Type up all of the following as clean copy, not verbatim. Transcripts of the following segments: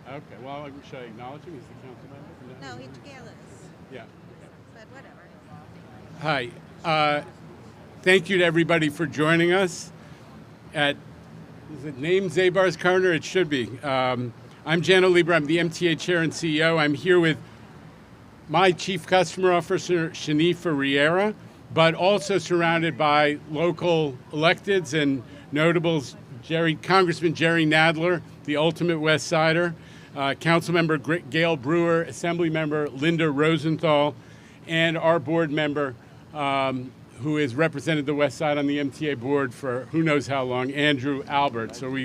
Okay, well, should I acknowledge him? He's the council member? No, he took Alice, Yeah. but whatever. Hi. Thank you to everybody for joining us at, is it named Zabar's Corner? It should be. I'm Jano Lieber. I'm the MTA Chair and CEO. I'm here with my Chief Customer Officer, Shanifa Riera, but also surrounded by local electeds and notables, Congressman Jerry Nadler, the ultimate West Sider, Councilmember Gail Brewer, Assemblymember Linda Rosenthal, and our board member, who has represented the West Side on the MTA board for who knows how long, Andrew Albert. So we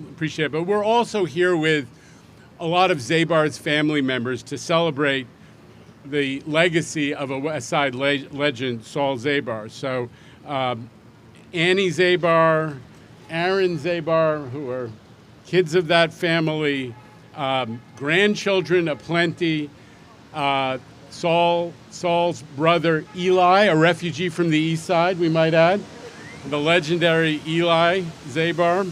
appreciate it. But we're also here with a lot of Zabar's family members to celebrate the legacy of a West Side legend, Saul Zabar. So Annie Zabar, Aaron Zabar, who are kids of that family, grandchildren aplenty, Saul's brother Eli, a refugee from the East Side, we might add, the legendary Eli Zabar.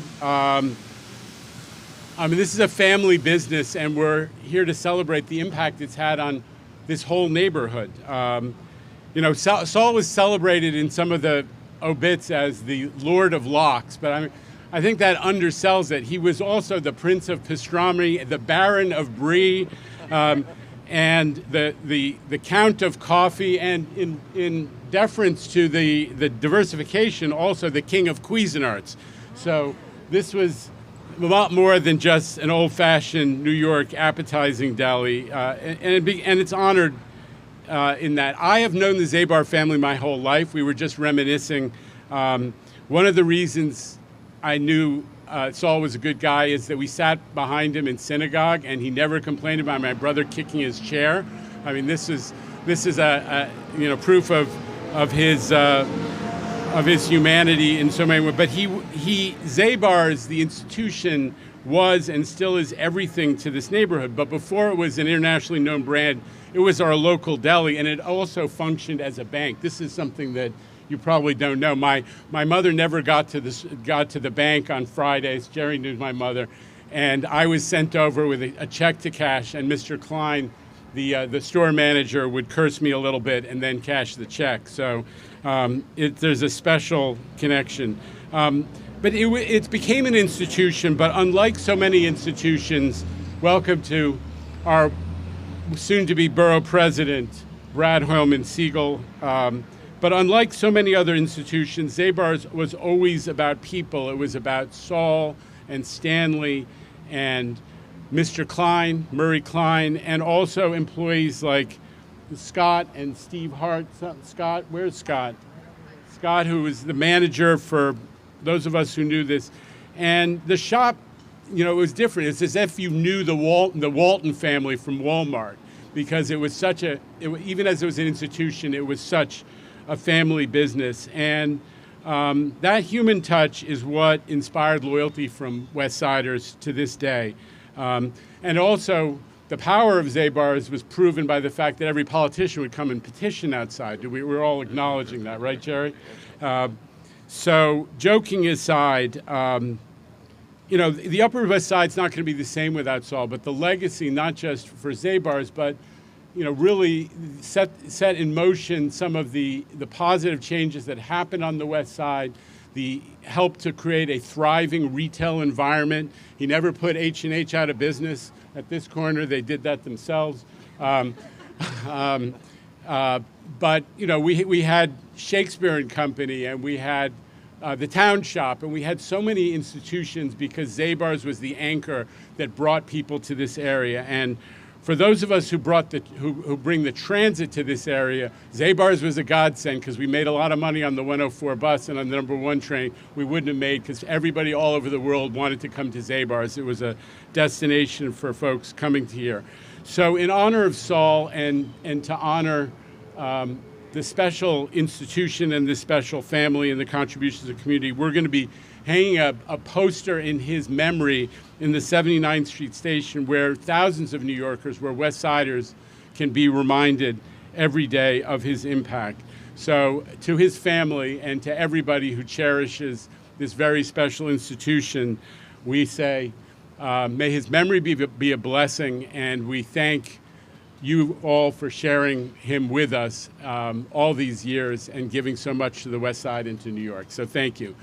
This is a family business, and we're here to celebrate the impact it's had on this whole neighborhood. Saul was celebrated in some of the obits as the Lord of Locks, but I think that undersells it. He was also the Prince of Pastrami, the Baron of Brie, and the Count of Coffee, and in deference to the diversification, also the King of Cuisinarts. So this was a lot more than just an old-fashioned New York appetizing deli, and it's honored in that. I have known the Zabar family my whole life. We were just reminiscing. One of the reasons I knew Saul was a good guy is that we sat behind him in synagogue, and he never complained about my brother kicking his chair. I mean, this is a proof of his humanity in so many ways. But Zabar's, the institution, was and still is everything to this neighborhood. But before it was an internationally known brand, it was our local deli, and it also functioned as a bank. This is something that you probably don't know. My mother never got to the bank on Fridays. Jerry knew my mother, and I was sent over with a check to cash, and Mr. Klein, the store manager, would curse me a little bit and then cash the check. So there's a special connection. But it became an institution, but unlike so many institutions, welcome to our soon-to-be borough president, Brad Hoylman Siegel. But unlike so many other institutions, Zabar's was always about people. It was about Saul and Stanley and Mr. Klein, Murray Klein, and also employees like Scott and Steve Hart. Scott, where's Scott? Scott, who was the manager for those of us who knew this. And the shop, it was different. It's as if you knew the Walton family from Walmart, because it was even as it was an institution, it was such a family business. And that human touch is what inspired loyalty from West Siders to this day. And also, the power of Zabar's was proven by the fact that every politician would come and petition outside. We're all acknowledging that, right, Jerry? So, joking aside, the Upper West Side's not going to be the same without Saul, but the legacy, not just for Zabar's, but really set in motion some of the positive changes that happened on the West Side, the help to create a thriving retail environment. He never put H&H out of business. At this corner, they did that themselves. But we had Shakespeare and Company, and we had the Town Shop, and we had so many institutions because Zabar's was the anchor that brought people to this area. And for those of us who bring the transit to this area, Zabar's was a godsend because we made a lot of money on the 104 bus and on the number 1 train we wouldn't have made because everybody all over the world wanted to come to Zabar's. It was a destination for folks coming to here. So in honor of Saul and to honor the special institution and the special family and the contributions of the community, we're going to be hanging a poster in his memory in the 79th Street station where thousands of New Yorkers, where West Siders can be reminded every day of his impact. So to his family and to everybody who cherishes this very special institution, we say May his memory be a blessing, and we thank you all for sharing him with us all these years and giving so much to the West Side and to New York. So thank you.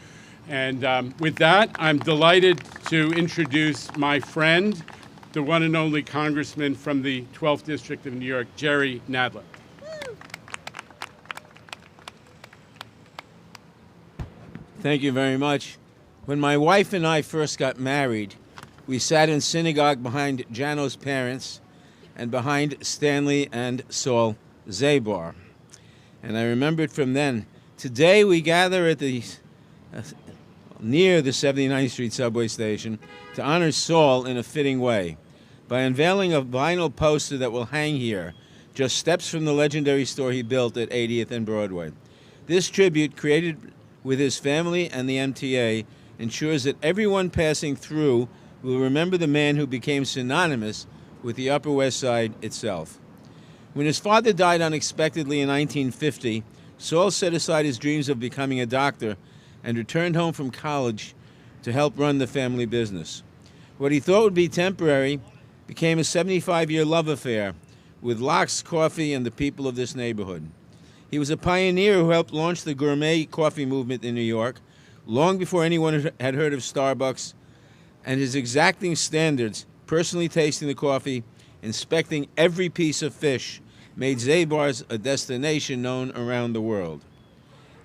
And with that, I'm delighted to introduce my friend, the one and only Congressman from the 12th District of New York, Jerry Nadler. Thank you very much. When my wife and I first got married, we sat in synagogue behind Jano's parents and behind Stanley and Saul Zabar. And I remember it from then. Today we gather at the near the 79th Street subway station to honor Saul in a fitting way by unveiling a vinyl poster that will hang here, just steps from the legendary store he built at 80th and Broadway. This tribute, created with his family and the MTA, ensures that everyone passing through will remember the man who became synonymous with the Upper West Side itself. When his father died unexpectedly in 1950, Saul set aside his dreams of becoming a doctor and returned home from college to help run the family business. What he thought would be temporary became a 75-year love affair with Locke's Coffee and the people of this neighborhood. He was a pioneer who helped launch the gourmet coffee movement in New York long before anyone had heard of Starbucks, and his exacting standards, personally tasting the coffee, inspecting every piece of fish, made Zabar's a destination known around the world.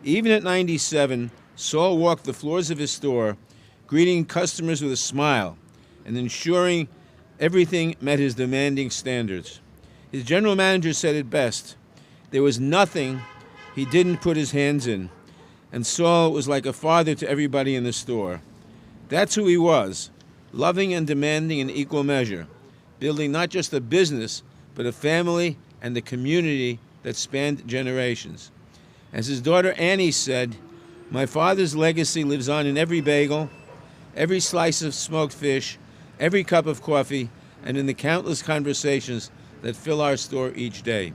Even at 97, Saul walked the floors of his store, greeting customers with a smile and ensuring everything met his demanding standards. His general manager said it best: there was nothing he didn't put his hands in, and Saul was like a father to everybody in the store. That's who he was, loving and demanding in equal measure, building not just a business, but a family and a community that spanned generations. As his daughter Annie said, "My father's legacy lives on in every bagel, every slice of smoked fish, every cup of coffee, and in the countless conversations that fill our store each day."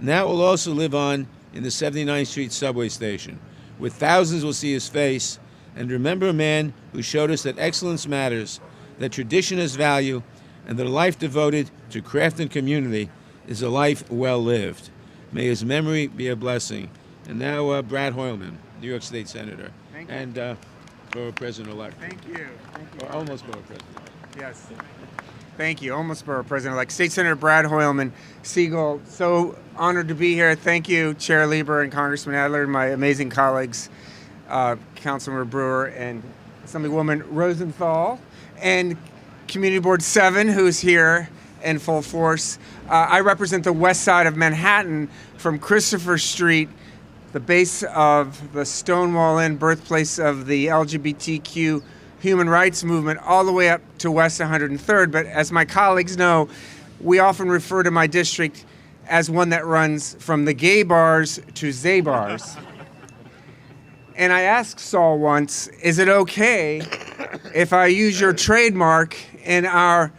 Now it will also live on in the 79th Street subway station, where thousands will see his face and remember a man who showed us that excellence matters, that tradition has value, and that a life devoted to craft and community is a life well lived. May his memory be a blessing. And now Brad Hoylman, New York State Senator, and Borough President-elect. Thank you. Or almost Borough President. Yes. Thank you. Almost Borough President-elect. State Senator Brad Hoylman, Siegel. So honored to be here. Thank you, Chair Lieber and Congressman Adler, and my amazing colleagues, Councilmember Brewer and Assemblywoman Rosenthal, and Community Board 7, who's here in full force. I represent the west side of Manhattan from Christopher Street, the base of the Stonewall Inn, birthplace of the LGBTQ human rights movement, all the way up to West 103rd. But as my colleagues know, we often refer to my district as one that runs from the gay bars to Zabar's. And I asked Saul once, is it okay if I use your trademark in our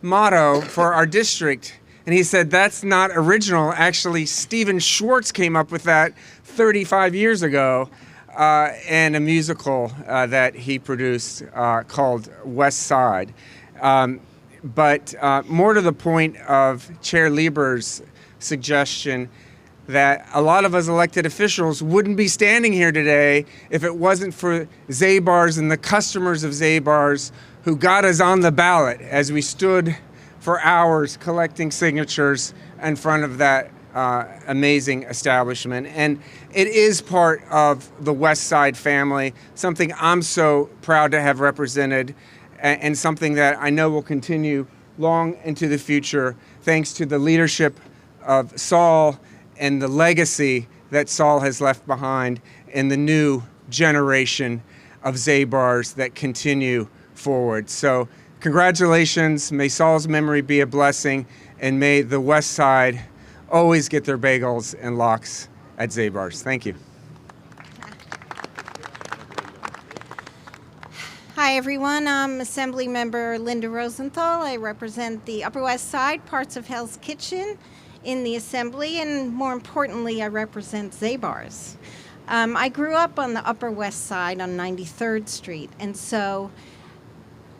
motto for our district? And he said, that's not original. Actually, Stephen Schwartz came up with that 35 years ago in a musical that he produced called West Side. But more to the point of Chair Lieber's suggestion, that a lot of us elected officials wouldn't be standing here today if it wasn't for Zabar's and the customers of Zabar's who got us on the ballot as we stood for hours collecting signatures in front of that amazing establishment. And it is part of the West Side family, something I'm so proud to have represented, and something that I know will continue long into the future, thanks to the leadership of Saul and the legacy that Saul has left behind in the new generation of Zabar's that continue forward. So congratulations, may Saul's memory be a blessing, and may the West Side always get their bagels and lox at Zabar's. Thank you. Hi everyone, I'm Assemblymember Linda Rosenthal. I represent the Upper West Side, parts of Hell's Kitchen in the Assembly, and more importantly, I represent Zabar's. I grew up on the Upper West Side on 93rd Street, and so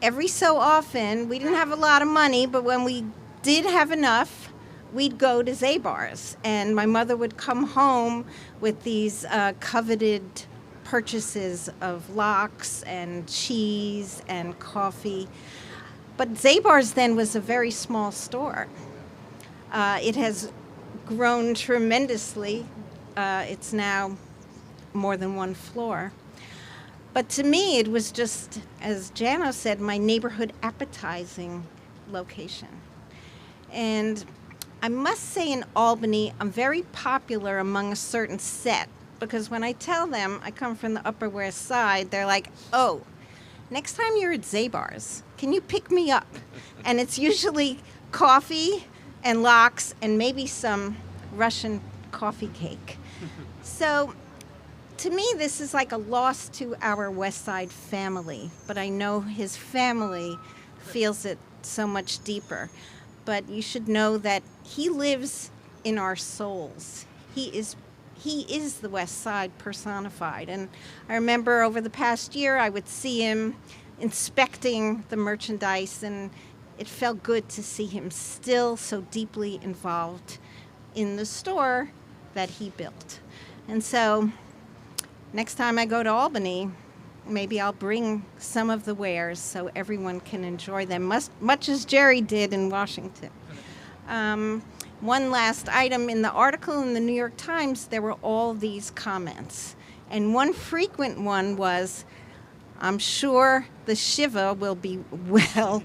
every so often, we didn't have a lot of money, but when we did have enough, we'd go to Zabar's. And my mother would come home with these coveted purchases of lox and cheese and coffee. But Zabar's then was a very small store. It has grown tremendously. It's now more than one floor. But to me, it was just, as Jano said, my neighborhood appetizing location. And I must say in Albany, I'm very popular among a certain set, because when I tell them I come from the Upper West Side, they're like, oh, next time you're at Zabar's, can you pick me up? And it's usually coffee and lox and maybe some Russian coffee cake. So to me, this is like a loss to our West Side family, but I know his family feels it so much deeper. But you should know that he lives in our souls. He is the West Side personified. And I remember over the past year, I would see him inspecting the merchandise, and it felt good to see him still so deeply involved in the store that he built. And so next time I go to Albany, maybe I'll bring some of the wares so everyone can enjoy them, much as Jerry did in Washington. One last item, in the article in the New York Times, there were all these comments. And one frequent one was, I'm sure the Shiva will be well,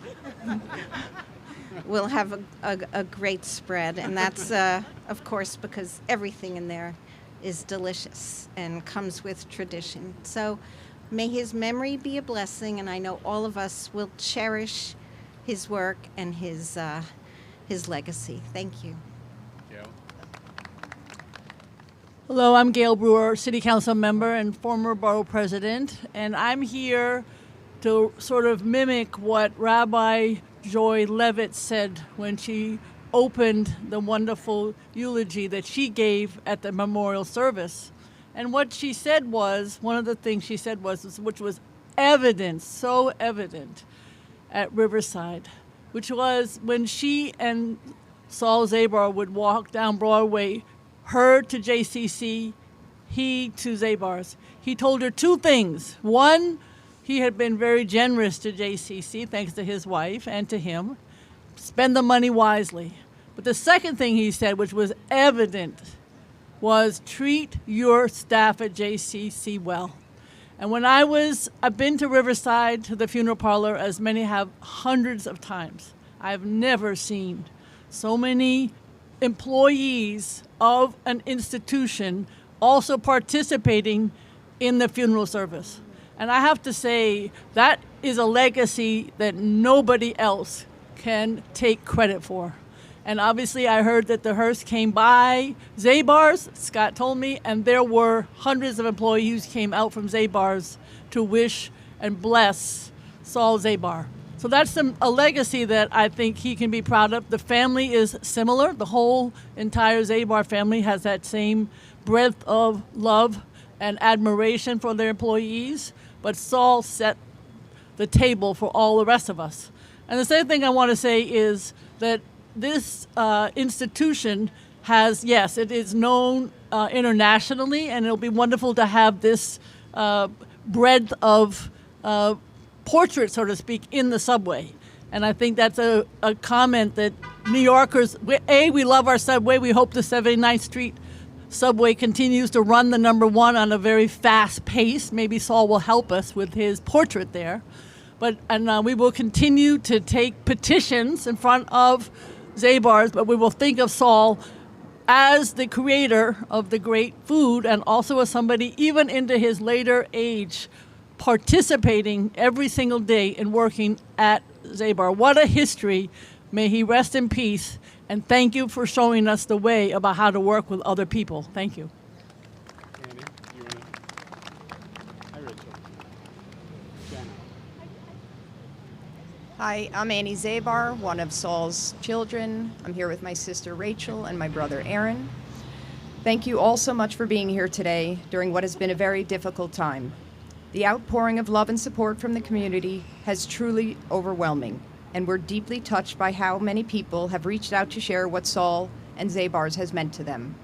will have a great spread. And that's, of course, because everything in there is delicious and comes with tradition. So may his memory be a blessing, and I know all of us will cherish his work and his legacy. Thank you. Hello, I'm Gail Brewer, City Council member and former borough president, and I'm here to sort of mimic what Rabbi Joy Levitt said when she opened the wonderful eulogy that she gave at the memorial service. And what she said was, one of the things she said was, which was evident, so evident at Riverside, which was when she and Saul Zabar would walk down Broadway, her to JCC, he to Zabar's. He told her two things. One, he had been very generous to JCC, thanks to his wife and to him. Spend the money wisely. But the second thing he said, which was evident, was treat your staff at JCC well. And when I've been to Riverside, to the funeral parlor, as many have hundreds of times. I've never seen so many employees of an institution also participating in the funeral service. And I have to say, that is a legacy that nobody else can take credit for. And obviously I heard that the hearse came by Zabar's, Scott told me, and there were hundreds of employees who came out from Zabar's to wish and bless Saul Zabar. So that's a legacy that I think he can be proud of. The family is similar. The whole entire Zabar family has that same breadth of love and admiration for their employees. But Saul set the table for all the rest of us. And the second thing I want to say is that this institution has, yes, it is known internationally, and it'll be wonderful to have this breadth of portrait, so to speak, in the subway. And I think that's a comment that New Yorkers, we love our subway. We hope the 79th Street subway continues to run the number one on a very fast pace. Maybe Saul will help us with his portrait there. And we will continue to take petitions in front of Zabar's, but we will think of Saul as the creator of the great food, and also as somebody, even into his later age, participating every single day in working at Zabar. What a history. May he rest in peace. And thank you for showing us the way about how to work with other people. Thank you. Andy, you want to? Hi, Rachel. Jana. Hi, I'm Annie Zabar, one of Saul's children. I'm here with my sister Rachel and my brother Aaron. Thank you all so much for being here today during what has been a very difficult time. The outpouring of love and support from the community has truly overwhelming, and we're deeply touched by how many people have reached out to share what Saul and Zabar's has meant to them.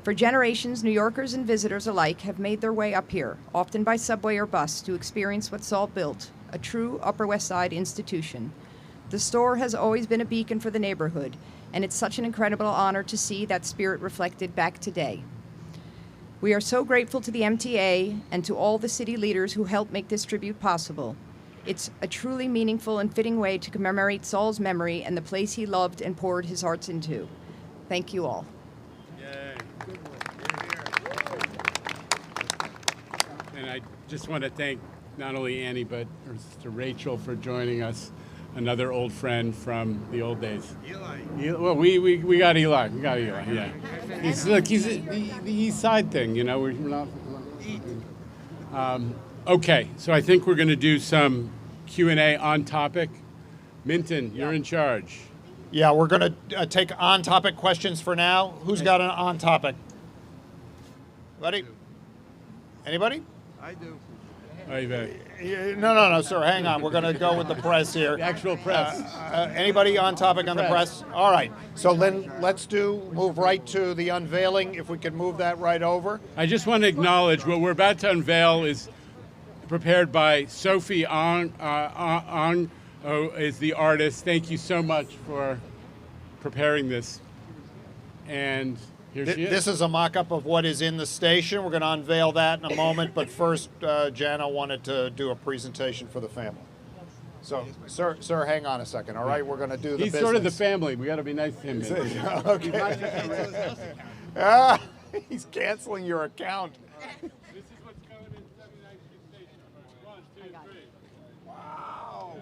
For generations, New Yorkers and visitors alike have made their way up here, often by subway or bus, to experience what Saul built, a true Upper West Side institution. The store has always been a beacon for the neighborhood, and it's such an incredible honor to see that spirit reflected back today. We are so grateful to the MTA and to all the city leaders who helped make this tribute possible. It's a truly meaningful and fitting way to commemorate Saul's memory and the place he loved and poured his hearts into. Thank you all. Yay. And I just want to thank not only Annie, but her sister Rachel for joining us, another old friend from the old days. Eli. Well, we got Eli. We got Eli, yeah. He's the East Side thing, you know. We're not. Okay, so I think we're going to do some Q&A on topic. Minton, you're in charge. Yeah, we're going to take on-topic questions for now. Who's got an on-topic? Anybody? I do. No, sir. Hang on. We're going to go with the press here. The actual press. Anybody on topic on the press? All right. So then let's move right to the unveiling, if we can move that right over. I just want to acknowledge what we're about to unveil is prepared by Sophie Ong, who is the artist. Thank you so much for preparing this. And here she is. This is a mock-up of what is in the station. We're going to unveil that in a moment. But first, Jana wanted to do a presentation for the family. So, sir, hang on a second. All right, we're going to do the business. He's sort of the family. We got to be nice to him. Okay. He's canceling your account. This is what's coming in 79th Street Station. 1, 2, 3. Wow. All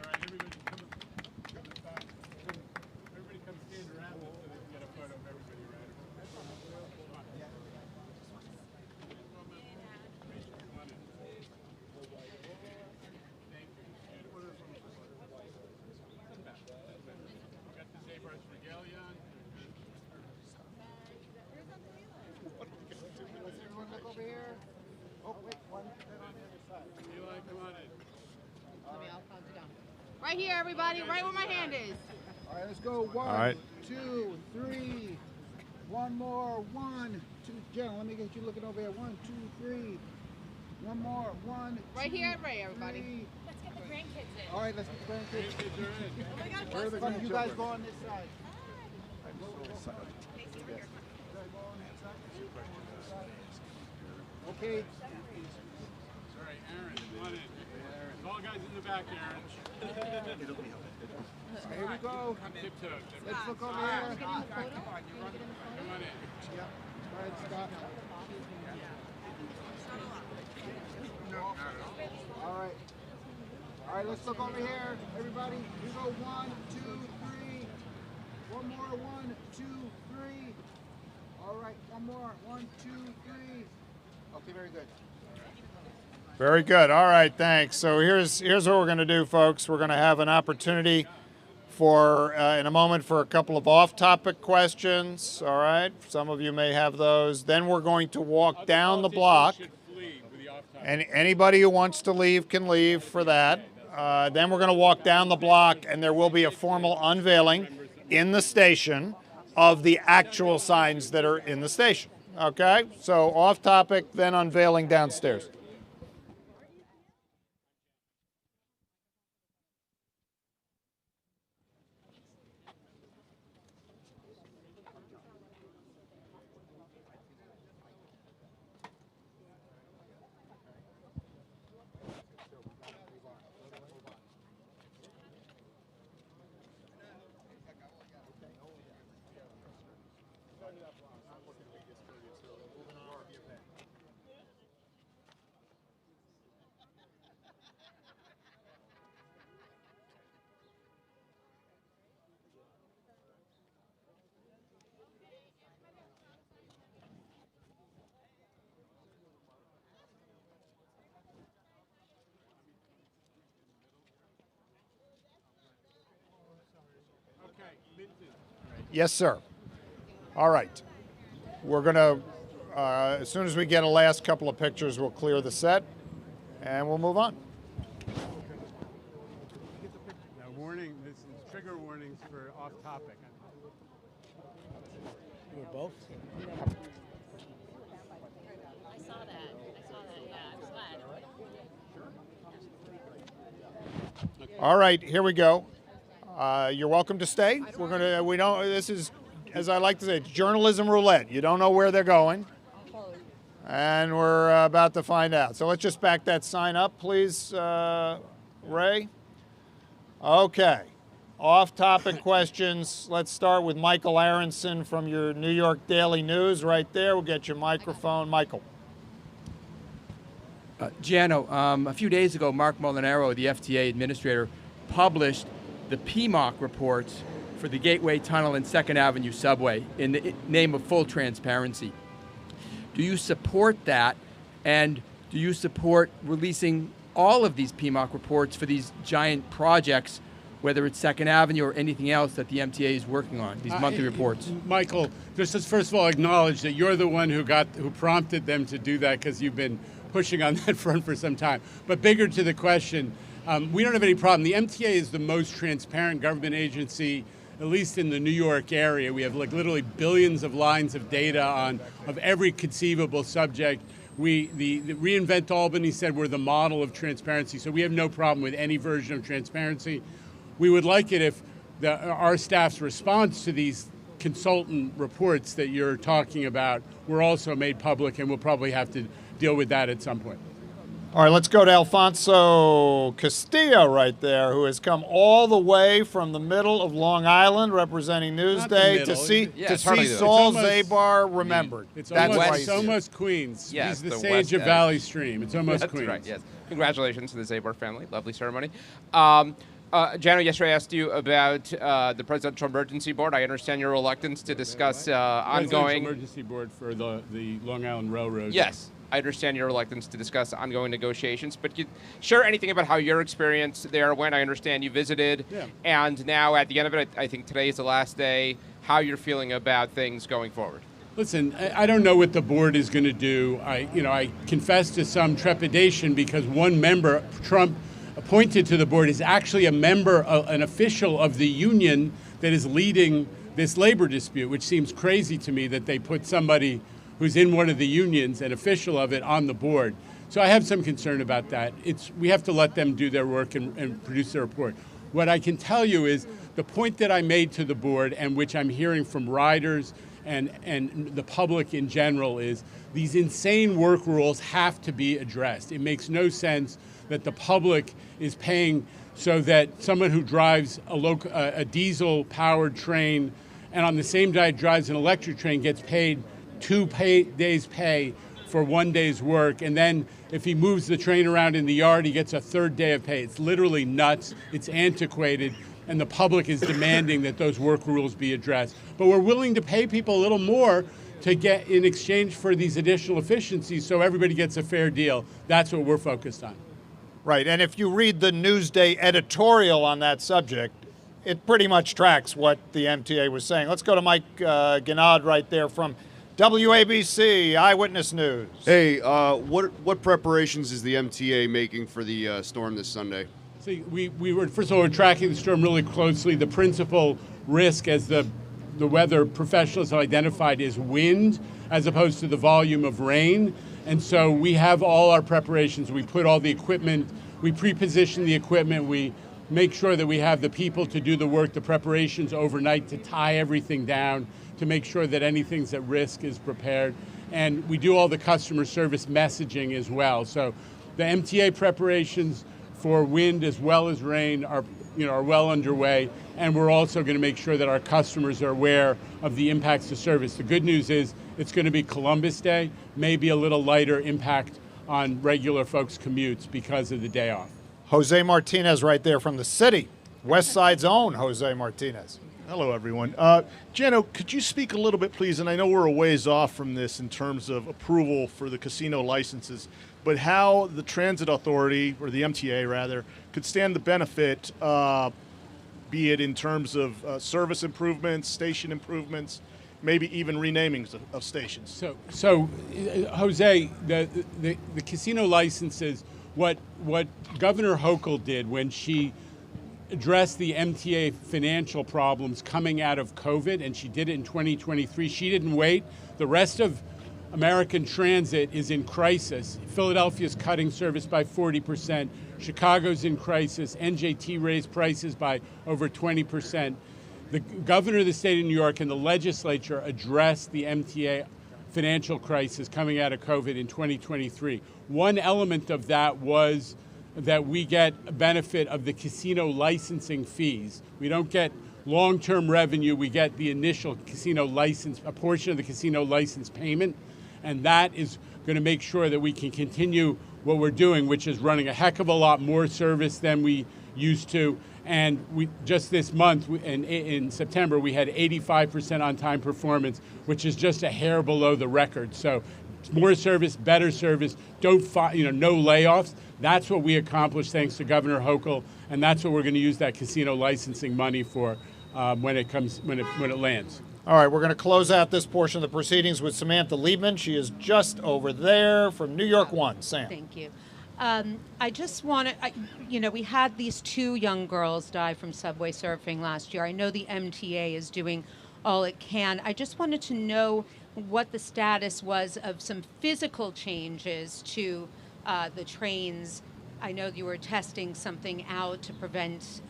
right, everybody come to the back. Everybody come stand around us so they can get a photo of everybody around. Got the Zabar's regalia on. Eli, come on in. Right here, everybody. Right where my hand is. All right, let's go. 1, 2, 3. One more. 1, 2. Jen, let me get you looking over here. 1, 2, 3. One more. 1. Right two, here at Ray, everybody. 3. Let's get the grandkids in. All right, let's get the grandkids. Grandkids are in. Oh my God, Where are the grandkids? You guys go on this side. Okay. Sorry, Aaron, come on in. All guys in the back, Aaron. Here we go. Tiptoe. Let's look over here. Come on in. Yeah. All right, stop. All right. All right, let's look over here. Everybody, you go 1, 2, 3. One more. 1, 2, 3. All right, one more. 1, 2, 3. Okay, very good. Very good. All right, thanks. So here's what we're going to do, folks. We're going to have an opportunity for, in a moment, for a couple of off-topic questions. All right, some of you may have those. Then we're going to walk down the block, and anybody who wants to leave can leave for that. Then we're going to walk down the block, and there will be a formal unveiling in the station of the actual signs that are in the station. Okay, so off-topic, then unveiling downstairs. Yes, sir. All right. We're going to As soon as we get a last couple of pictures, we'll clear the set, and we'll move on. Now, warning, this is trigger warnings for off topic. You were both? I saw that. Yeah, I'm glad. All right, here we go. You're welcome to stay. We don't, this is, as I like to say, it's journalism roulette. You don't know where they're going. And we're about to find out. So let's just back that sign up, please, Ray. Okay. Off-topic questions. Let's start with Michael Aronson from your New York Daily News right there. We'll get your microphone. Michael. Jano, a few days ago, Mark Molinaro, the FTA administrator, published the PMOC reports for the Gateway Tunnel and 2nd Avenue subway in the name of full transparency. Do you support that, and do you support releasing all of these PMOC reports for these giant projects, whether it's 2nd Avenue or anything else that the MTA is working on, these monthly reports? Michael, just as first of all acknowledge that you're the one who prompted them to do that, because you've been pushing on that front for some time. But bigger to the question, we don't have any problem. The MTA is the most transparent government agency, at least in the New York area. We have like literally billions of lines of data of every conceivable subject. The Reinvent Albany said we're the model of transparency, so we have no problem with any version of transparency. We would like it if our staff's response to these consultant reports that you're talking about were also made public, and we'll probably have to deal with that at some point. All right, let's go to Alfonso Castillo right there, who has come all the way from the middle of Long Island representing Newsday to see Saul Zabar remembered. It's That's almost Queens. Yes, He's the sage of Valley Stream. It's almost That's Queens. right, yes. Congratulations to the Zabar family. Lovely ceremony. Jano, yesterday I asked you about the Presidential Emergency Board. I understand your reluctance to discuss ongoing... Emergency Board for the Long Island Railroad. Yes. I understand your reluctance to discuss ongoing negotiations, but could you share anything about how your experience there went? I understand you visited, and now at the end of it, I think today is the last day, how you're feeling about things going forward. Listen, I don't know what the board is going to do. I confess to some trepidation because one member, Trump, appointed to the board is actually a member, an official of the union that is leading this labor dispute, which seems crazy to me that they put somebody who's in one of the unions, an official of it, on the board. So I have some concern about that. We have to let them do their work and produce their report. What I can tell you is the point that I made to the board, and which I'm hearing from riders and the public in general, is these insane work rules have to be addressed. It makes no sense that the public is paying so that someone who drives a diesel-powered train and on the same day drives an electric train gets paid 2 days' pay for 1 day's work, and then if he moves the train around in the yard, he gets a 3rd day of pay. It's literally nuts. It's antiquated, and the public is demanding that those work rules be addressed. But we're willing to pay people a little more to get in exchange for these additional efficiencies so everybody gets a fair deal. That's what we're focused on. Right, and if you read the Newsday editorial on that subject, it pretty much tracks what the MTA was saying. Let's go to Mike Ganaud right there from WABC Eyewitness News. Hey, what preparations is the MTA making for the storm this Sunday? See, we were, first of all, we're tracking the storm really closely. The principal risk, as the weather professionals have identified, is wind as opposed to the volume of rain. And so we have all our preparations. We put all the equipment, we pre-position the equipment, we make sure that we have the people to do the work, the preparations overnight to tie everything down, to make sure that anything's at risk is prepared. And we do all the customer service messaging as well. So the MTA preparations for wind as well as rain are well underway. And we're also going to make sure that our customers are aware of the impacts to service. The good news is it's going to be Columbus Day, maybe a little lighter impact on regular folks' commutes because of the day off. Jose Martinez right there from the city. West Side's own Jose Martinez. Hello, everyone. Jano, could you speak a little bit, please, and I know we're a ways off from this in terms of approval for the casino licenses, but how the Transit Authority, or the MTA rather, could stand to benefit, be it in terms of service improvements, station improvements, maybe even renamings of stations. So, Jose, the casino licenses, what Governor Hochul did when she addressed the MTA financial problems coming out of COVID, and she did it in 2023. She didn't wait. The rest of American transit is in crisis. Philadelphia's cutting service by 40%. Chicago's in crisis. NJT raised prices by over 20%. The governor of the state of New York and the legislature addressed the MTA financial crisis coming out of COVID in 2023. One element of that was that we get a benefit of the casino licensing fees. We don't get long-term revenue, we get the initial casino license, a portion of the casino license payment, and that is going to make sure that we can continue what we're doing, which is running a heck of a lot more service than we used to. And we just this month, in September, we had 85% on-time performance, which is just a hair below the record. So more service, better service, no layoffs. That's what we accomplished thanks to Governor Hochul, and that's what we're going to use that casino licensing money for when it lands. All right, we're going to close out this portion of the proceedings with Samantha Liebman. She is just over there from New York 1. Sam. Thank you. I just want to, we had these 2 young girls die from subway surfing last year. I know the MTA is doing all it can. I just wanted to know what the status was of some physical changes to the trains. I know you were testing something out to prevent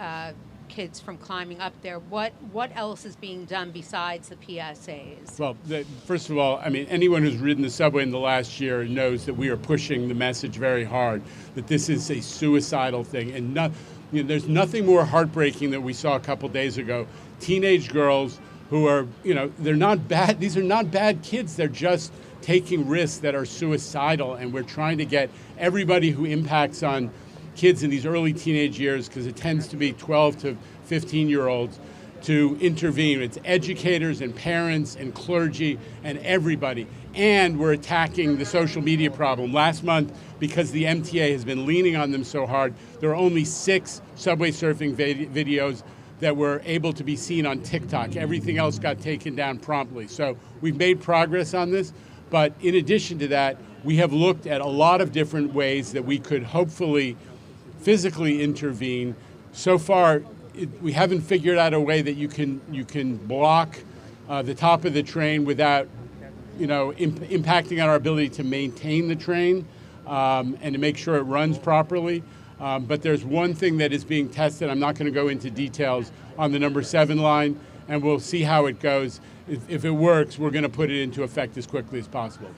kids from climbing up there. What else is being done besides the PSAs? Well, first of all, I mean, anyone who's ridden the subway in the last year knows that we are pushing the message very hard that this is a suicidal thing. And there's nothing more heartbreaking than we saw a couple days ago. Teenage girls who are, they're not bad. These are not bad kids. They're just taking risks that are suicidal. And we're trying to get everybody who impacts on kids in these early teenage years, because it tends to be 12 to 15-year-olds, to intervene. It's educators and parents and clergy and everybody. And we're attacking the social media problem. Last month, because the MTA has been leaning on them so hard, there are only 6 subway surfing videos that were able to be seen on TikTok. Everything else got taken down promptly. So we've made progress on this. But in addition to that, we have looked at a lot of different ways that we could hopefully physically intervene. So far, we haven't figured out a way that you can block the top of the train without, impacting on our ability to maintain the train and to make sure it runs properly. But there's one thing that is being tested. I'm not going to go into details on the number 7 line, and we'll see how it goes. If it works, we're going to put it into effect as quickly as possible.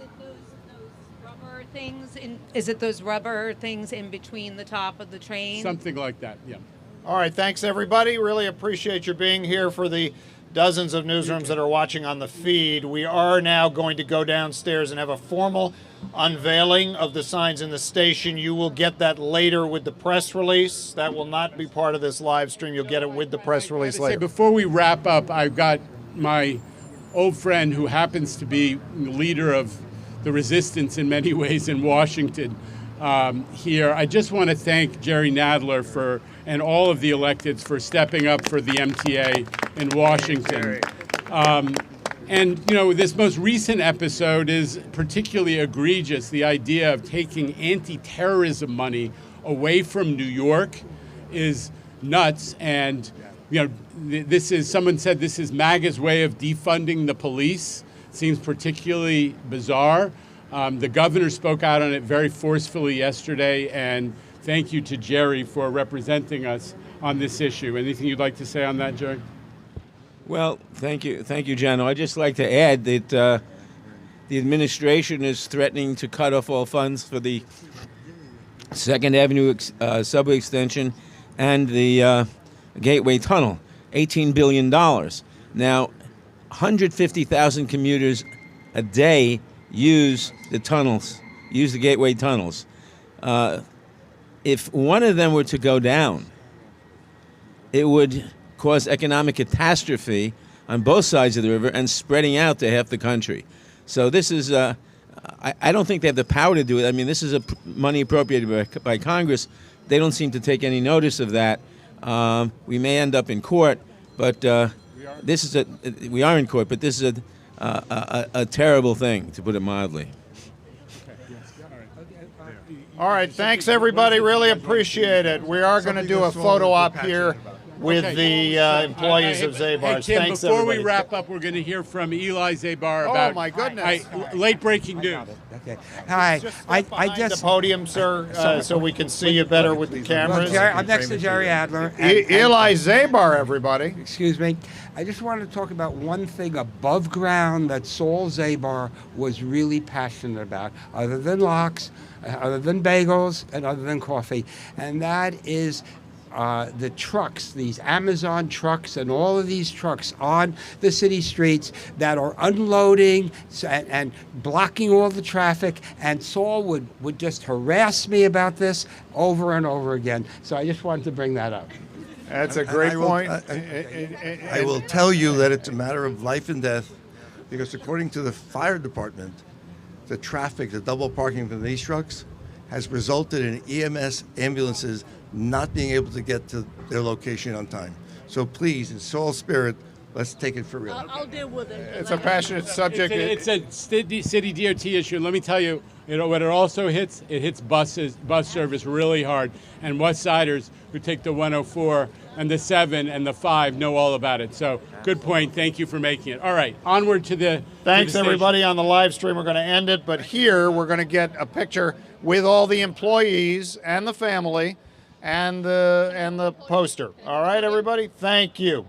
Is it those rubber things in between the top of the train? Something like that, yeah. All right, thanks everybody. Really appreciate your being here. For the dozens of newsrooms that are watching on the feed, we are now going to go downstairs and have a formal unveiling of the signs in the station. You will get that later with the press release. That will not be part of this live stream. You'll get it with the press release later. Before we wrap up, I've got my old friend who happens to be the leader of the resistance in many ways in Washington here. I just want to thank Jerry Nadler and all of the electeds for stepping up for the MTA in Washington. This most recent episode is particularly egregious. The idea of taking anti-terrorism money away from New York is nuts. And someone said this is MAGA's way of defunding the police. Seems particularly bizarre. The governor spoke out on it very forcefully yesterday, and thank you to Jerry for representing us on this issue. Anything you'd like to say on that, Jerry? Well, thank you, Jano. I'd just like to add that the administration is threatening to cut off all funds for the 2nd Avenue subway extension and the Gateway Tunnel, $18 billion. Now, 150,000 commuters a day use the Gateway tunnels. If one of them were to go down, it would cause economic catastrophe on both sides of the river and spreading out to half the country. So this is, I don't think they have the power to do it. I mean, this is money appropriated by Congress. They don't seem to take any notice of that. We may end up in court, but we are in court, but this is a terrible thing, to put it mildly. All right, thanks everybody. Really appreciate it. We are going to do a photo op here with the employees of Zabar's. Hey, Tim, thanks before everybody. we wrap up, we're going to hear from Eli Zabar about my goodness. late breaking news. Okay. Hi. I just the podium, sir, so we can see you better with the cameras. I'm next to Jerry Adler. Eli Zabar, everybody. Excuse me. I just wanted to talk about one thing above ground that Saul Zabar was really passionate about, other than locks, other than bagels, and other than coffee, and that is the trucks, these Amazon trucks and all of these trucks on the city streets that are unloading and blocking all the traffic. And Saul would just harass me about this over and over again. So I just wanted to bring that up. That's a great point. I will tell you that it's a matter of life and death, because according to the fire department, the traffic, the double parking from these trucks has resulted in EMS ambulances not being able to get to their location on time. So please, in Saul's spirit, let's take it for real. I'll deal with it. It's a passionate subject. It's a city DOT issue. Let me tell you, what it also hits, it hits bus service really hard. And West Siders who take the 104 and the 7 and the 5 know all about it. So good point. Thank you for making it. All right, onward to the Thanks to the everybody on the live stream. We're going to end it, but here we're going to get a picture with all the employees and the family and the poster. All right, everybody. Thank you.